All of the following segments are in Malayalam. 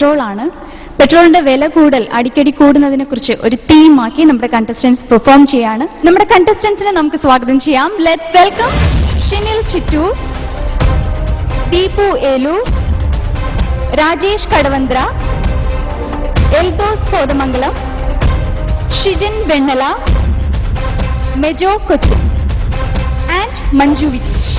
പെട്രോളാണ്. പെട്രോളിന്റെ വില കൂടൽ അടിക്കടി കൂടുന്നതിനെ കുറിച്ച് ഒരു തീമാക്കി നമ്മുടെ കണ്ടസ്റ്റൻസ് പെർഫോം ചെയ്യാണ്. നമ്മുടെ കണ്ടസ്റ്റൻസിനെ നമുക്ക് സ്വാഗതം ചെയ്യാം. Let's welcome Shinil Chittur, Deepu Eloor, Rajesh Kadavanthra, Eldhose Kothamangalam, Shijin Vennala, Mejo Cochin and Manju Vijesh.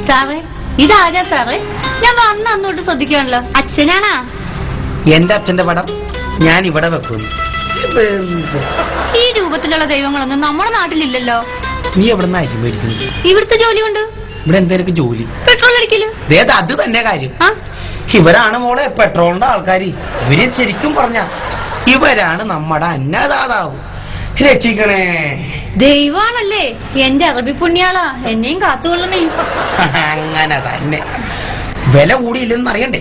സാറേ, ഇതാരാ സാറേ? ഞാൻ വന്ന അന്നോട്ട് ശ്രദ്ധിക്കാണല്ലോ. അച്ഛനാണാ? എന്റെ അച്ഛന്റെ പടം ഞാൻ ഇവിടെ വെക്കുന്നു. ഈ രൂപത്തിലുള്ള ദൈവങ്ങളൊന്നും നമ്മുടെ നാട്ടിലില്ലല്ലോ. നീ എവിടെ നിന്ന് അരി മേടിക്കുന്നത്? ഇവിടുത്തെ ജോലി കൊണ്ട്. ഇവിടെ എന്തായാലും ജോലി പെട്രോൾ അടിക്കല്. അത് തന്നെ കാര്യം. ഇവരാണ് മോളെ പെട്രോളിന്റെ ആൾക്കാര്. ഇവര് ശരിക്കും പറഞ്ഞ ഇവരാണ് നമ്മുടെ അന്നദാതാവ്. രക്ഷിക്കണേ. ദൈവാണല്ലേ എന്റെ അറബി പുണ്യാളാ, എന്നെയും കാത്തുകൊള്ളണേ. അങ്ങനെ തന്നെ. വില കൂടിയില്ലെന്ന് അറിയണ്ടേ?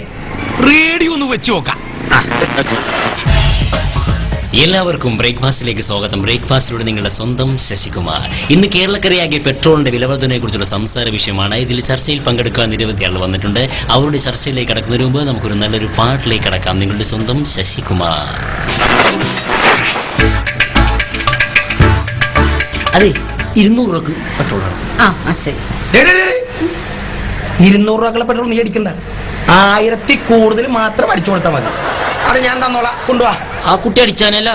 റേഡിയോ ഒന്ന് വെച്ച് നോക്കാം. എല്ലാവർക്കും ബ്രേക്ക്ഫാസ്റ്റിലേക്ക് സ്വാഗതം. ബ്രേക്ക്ഫാസ്റ്റിലൂടെ നിങ്ങളുടെ സ്വന്തം ശശികുമാർ. ഇന്ന് കേരളക്കരയാകെ പെട്രോളിന്റെ വിലവർദ്ധനയെ കുറിച്ചുള്ള സംസാര വിഷയമാണ്. ഇതിൽ ചർച്ചയിൽ പങ്കെടുക്കാൻ നിരവധി ആൾ വന്നിട്ടുണ്ട്. അവരുടെ ചർച്ചയിലേക്ക് കടക്കുന്നതിന് മുമ്പ് നമുക്കൊരു നല്ലൊരു പാട്ടിലേക്ക് കടക്കാം. നിങ്ങളുടെ സ്വന്തം ശശികുമാർ. അതെ, 200 രൂപക്ക് പെട്രോളാണ്. 200 രൂപക്കുള്ള പെട്രോൾ നീ അടിക്കണ്ട. 1000 കൂടുതൽ മാത്രം അടിച്ചു കൊടുത്താൽ മതി. അത് ഞാൻ തന്നോളാം. കൊണ്ടുപോവാ. ആ കുട്ടി അടിച്ചാനല്ല.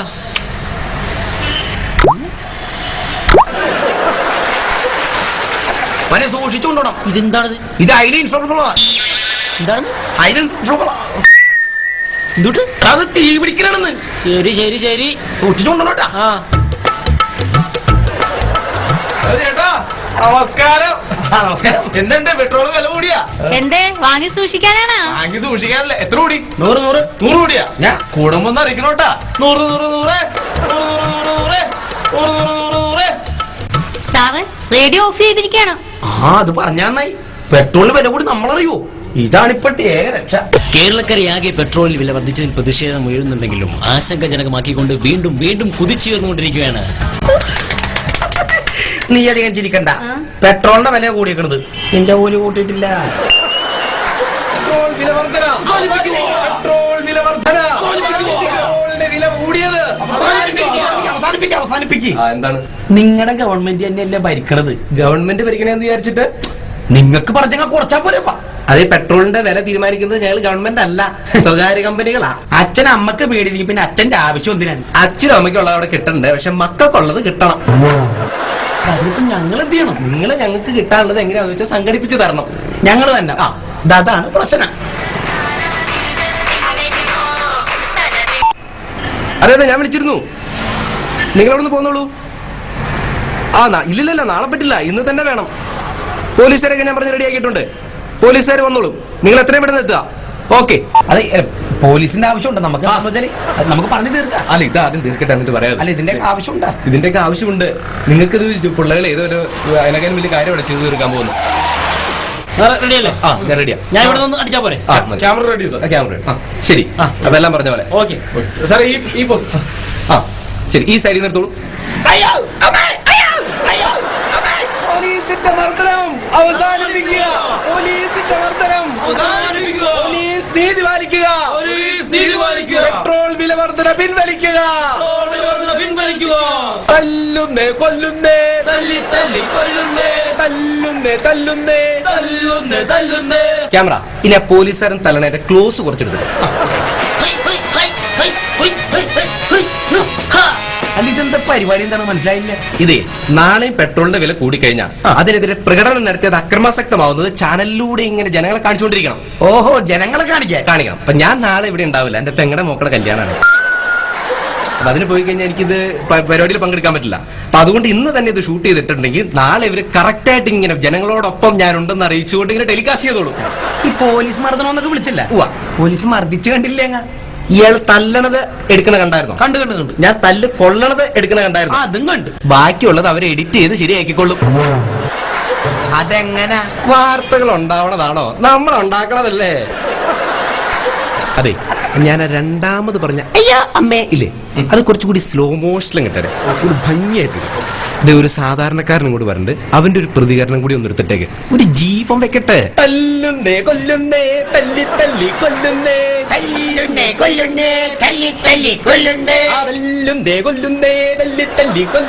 സൂക്ഷിച്ചുകൊണ്ടോണം. ഇതെന്താണത്? ഇത് ഐലൻ എന്താണ്? എന്തുട്ട്? അത് തീ പിടിക്കലാണെന്ന്. ശരി ശരി ശരി, സൂക്ഷിച്ചുകൊണ്ടോട്ടാ. നമസ്കാരം. എന്തുണ്ട്, പെട്രോൾ വില കൂടിയാ? എന്തേ, വാങ്ങി സൂക്ഷിക്കാനാണോ? വാങ്ങി സൂക്ഷിക്കാനല്ല. എത്ര കൂടി? 100 കൂടിയാ? ഞാൻ കൂടുമ്പോ അറിയിക്കണോട്ടാ. 100. സാറേ, റേഡിയോ ഓഫ് ചെയ്തിരിക്കാണ്. അത് പറഞ്ഞാ നന്നായി. പെട്രോളിന് വില കൂടി നമ്മളറിയോ? ഇതാണിപ്പോഴത്തെ ഏക രക്ഷ. കേരളക്കരയാകെ പെട്രോളിൽ വില വർദ്ധിച്ചതിൽ പ്രതിഷേധം ഉയരുന്നുണ്ടെങ്കിലും ആശങ്കജനകമാക്കിക്കൊണ്ട് വീണ്ടും വീണ്ടും കുതിച്ചുയർന്നുകൊണ്ടിരിക്കുകയാണ്. നീ അധികം ചിരിക്കണ്ട. പെട്രോളിന്റെ വില കൂടിയേക്കണത് നിന്റെ കൂലി കൂട്ടിയിട്ടില്ല. പെട്രോൾ വില വർധന. എന്താണ്? നിങ്ങളുടെ ഗവൺമെന്റ് തന്നെയല്ലേ ഭരിക്കണത്? ഗവൺമെന്റ് ഭരിക്കണേന്ന് വിചാരിച്ചിട്ട് നിങ്ങൾക്ക് പറഞ്ഞ കുറച്ചാ പോരപ്പാ. അതെ, പെട്രോളിന്റെ വില തീരുമാനിക്കുന്നത് ഞങ്ങൾ ഗവൺമെന്റ് അല്ല, സ്വകാര്യ കമ്പനികളാ. അച്ഛൻ അമ്മക്ക് പേടിയില്ലെങ്കിൽ പിന്നെ അച്ഛന്റെ ആവശ്യം എന്തിനാണ്? അച്ഛനും അമ്മയ്ക്കുള്ളത് അവിടെ കിട്ടണ്ടേ, പക്ഷെ മക്കൾക്കുള്ളത് കിട്ടണം. അതിനിപ്പോ ഞങ്ങൾ എന്ത് ചെയ്യണം? നിങ്ങൾ ഞങ്ങൾക്ക് കിട്ടാനുള്ളത് എങ്ങനെയാന്ന് വെച്ചാൽ സംഘടിപ്പിച്ച് തരണം. ഞങ്ങൾ തന്നെ. അതാണ് പ്രശ്നം. അതെ, ഞാൻ വിളിച്ചിരുന്നു. നിങ്ങൾ അവിടെ നിന്ന് പോന്നോളൂ. ഇല്ലില്ല, നാളെ പറ്റില്ല, ഇന്ന് തന്നെ വേണം. പോലീസുകാരൊക്കെ ഞാൻ പറഞ്ഞ് റെഡിയാക്കിയിട്ടുണ്ട്. പോലീസുകാർ വന്നോളൂ. നിങ്ങൾ എത്രയും പെട്ടെന്ന് എത്തുക. ഓക്കെ. അതെ, പോലീസിന്റെ ആവശ്യമുണ്ട് നമുക്ക്. നമുക്ക് പറഞ്ഞു തീർക്കാം. അല്ല, ഇത് ആദ്യം തീർക്കട്ടെ, എന്നിട്ട് പറയാം. അല്ല, ഇതിന്റെ ആവശ്യമുണ്ട്. ഇതിന്റെയൊക്കെ ആവശ്യമുണ്ട്. നിങ്ങൾക്ക് ഇത് പിള്ളേരെ ഏതൊരു അതിനേക്കാളും വലിയ കാര്യമാണ് ചെയ്തു തീർക്കാൻ പോകുന്നത്. റെഡിയല്ലേ? ഞാൻ റെഡിയാ. ഞാൻ ഇവിടെ നിന്ന് അടിച്ചാ പോരെ? Camera ready sir. ക്യാമറ ശരി. അപ്പൊ എല്ലാം പറഞ്ഞ പോലെ. ഓക്കെ സാർ, ഈ പോസ്റ്റ് ശരി. ഈ സൈഡിൽ നിർത്തോളൂ. പോലീസിന്റെ മർദ്ദനം അവസാനിപ്പിക്കുക. പോലീസിന്റെ മർദ്ദനം അവസാനിപ്പിക്കുക. പോലീസ് നീതി പാലിക്കുക. പെട്രോൾ വില വർധന പിൻവലിക്കുക. തല്ലുന്നേ കൊല്ലുന്നേ, തല്ലുന്നേ. ക്യാമറ. ഇനി പോലീസുകാരൻ തലണേന്റെ ക്ലോസ് കുറച്ചെടുത്തിട്ട്. അല്ല, ഇതെന്താ പരിപാടി? എന്താണ് മനസ്സിലായില്ല. ഇതേ, നാളെയും പെട്രോളിന്റെ വില കൂടിക്കഴിഞ്ഞാൽ അതിനെതിരെ പ്രകടനം നടത്തിയത് അക്രമാസക്തമാവുന്നത് ചാനലിലൂടെ ഇങ്ങനെ ജനങ്ങളെ കാണിച്ചുകൊണ്ടിരിക്കണം. ഓഹോ, ജനങ്ങളെ കാണിക്കണം. അപ്പൊ ഞാൻ നാളെ ഇവിടെ ഉണ്ടാവില്ല. എന്റെ പെങ്ങടെ മോക്കടെ കല്യാണമാണ്. അപ്പൊ അതിന് പോയി കഴിഞ്ഞാൽ എനിക്കിത് പരിപാടിയിൽ പങ്കെടുക്കാൻ പറ്റില്ല. അപ്പൊ അതുകൊണ്ട് ഇന്ന് തന്നെ ഇത് ഷൂട്ട് ചെയ്തിട്ടുണ്ടെങ്കിൽ നാളെ ഇവര് കറക്റ്റ് ആയിട്ട് ഇങ്ങനെ ജനങ്ങളോടൊപ്പം ഞാനുണ്ടെന്ന് അറിയിച്ചുകൊണ്ട് ഇങ്ങനെ ടെലികാസ്റ്റ് ചെയ്തോളൂ. ഈ പോലീസ് മർദ്ദനമൊന്നൊക്കെ വിളിച്ചില്ല? പോലീസ് മർദ്ദിച്ച് കണ്ടില്ലേങ്ങ? ഇയാൾ തല്ലണത് എടുക്കണ കണ്ടായിരുന്നു? കണ്ടു. ഞാൻ തല്ല് കൊള്ളണത് എടുക്കണ കണ്ടായിരുന്നു? അതും കണ്ടു. ബാക്കിയുള്ളത് അവരെ എഡിറ്റ് ചെയ്ത് ശരിയാക്കിക്കൊള്ളും. അതെങ്ങനെ? വാർത്തകൾ ഉണ്ടാവണതാണോ? നമ്മൾ ഉണ്ടാക്കണതല്ലേ. അതെ, ഞാൻ ആ രണ്ടാമത് പറഞ്ഞ അയ്യാ അമ്മേ ഇല്ലേ, അത് കുറച്ചുകൂടി സ്ലോ മോഷനിലും കിട്ടരെ, കുറച്ചുകൂടി ഭംഗിയായിട്ട് കിട്ടും. ഇത് ഒരു സാധാരണക്കാരനും കൂടി പറഞ്ഞിട്ട് അവന്റെ ഒരു പ്രതികരണം കൂടി ഒന്ന് എടുത്തിട്ടേക്ക്, ഒരു ജീവൻ വെക്കട്ടെ. തല്ലുന്നേ കൊല്ലുന്നേ തല്ലി തല്ലി കൊല്ലുന്നേ, തല്ലുന്നേ കൊല്ലുന്നേ തല്ലി തല്ലി കൊല്ലുന്നേ, തല്ലുന്നേ കൊല്ലുന്നേ തല്ലി തല്ലി കൊല്ലുന്നേ.